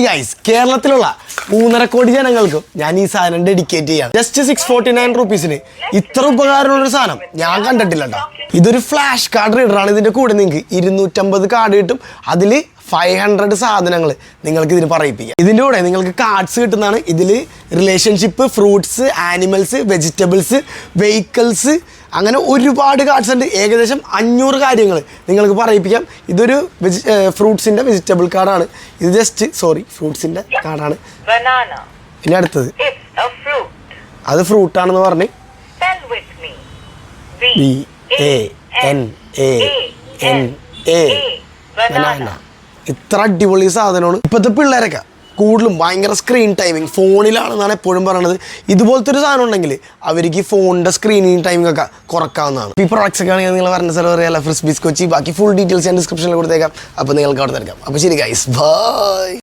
Guys, കേരളത്തിലുള്ള 3.5 കോടി ജനങ്ങൾക്കും ഞാൻ ഈ സാധനം ഡെഡിക്കേറ്റ് ചെയ്യാണ്. ജസ്റ്റ് 649 റുപ്പീസിന് ഇത്ര ഉപകാരമുള്ളൊരു സാധനം ഞാൻ കണ്ടിട്ടില്ല കേട്ടോ. ഇതൊരു ഫ്ലാഷ് കാർഡ് റീഡറാണ്. ഇതിൻ്റെ കൂടെ നിങ്ങൾക്ക് 250 കാർഡ് കിട്ടും. അതിൽ 500 സാധനങ്ങൾ നിങ്ങൾക്ക് ഇതിന് പറയിപ്പിക്കാം. ഇതിൻ്റെ കൂടെ നിങ്ങൾക്ക് കാർഡ്സ് കിട്ടുന്നതാണ്. ഇതിൽ relationship, fruits, animals, vegetables, vehicles, അങ്ങനെ ഒരുപാട് കാർഡ്സ് ഉണ്ട്. ഏകദേശം 500 കാര്യങ്ങൾ നിങ്ങൾക്ക് പറയിപ്പിക്കാം. ഇതൊരു ഫ്രൂട്ട്സിൻ്റെ വെജിറ്റബിൾ കാർഡാണ്. ഇത് ഫ്രൂട്ട്സിൻ്റെ കാർഡാണ്. ഇനി അടുത്തത് അത് ഫ്രൂട്ടാണെന്ന് പറഞ്ഞ് ബനാന. ഇത്ര അടിപൊളി സാധനമാണ്. ഇപ്പോഴത്തെ പിള്ളേരൊക്കെ കൂടുതലും ഭയങ്കര സ്ക്രീൻ ടൈമിങ് ഫോണിലാണെന്നാണ് എപ്പോഴും പറയണത്. ഇതുപോലത്തെ ഒരു സാധനം ഉണ്ടെങ്കിൽ അവർക്ക് ഫോണിൻ്റെ സ്ക്രീനിങ് ടൈമിംഗ് ഒക്കെ കുറക്കാവുന്നതാണ്. ഈ പ്രോഡക്ട്സ് ഒക്കെ ആണെങ്കിൽ നിങ്ങൾ പറഞ്ഞ സ്ഥലം അറിയാലോ, ഫ്രിസ്ബീസ് കൊച്ചി. ബാക്കി ഫുൾ ഡീറ്റെയിൽസ് ഞാൻ ഡിസ്ക്രിപ്ഷനിൽ കൊടുത്തേക്കാം. അപ്പോൾ നിങ്ങൾക്ക് അവിടെ തിരക്കാം. അപ്പോൾ ശരി ഗൈസ്, ബൈ.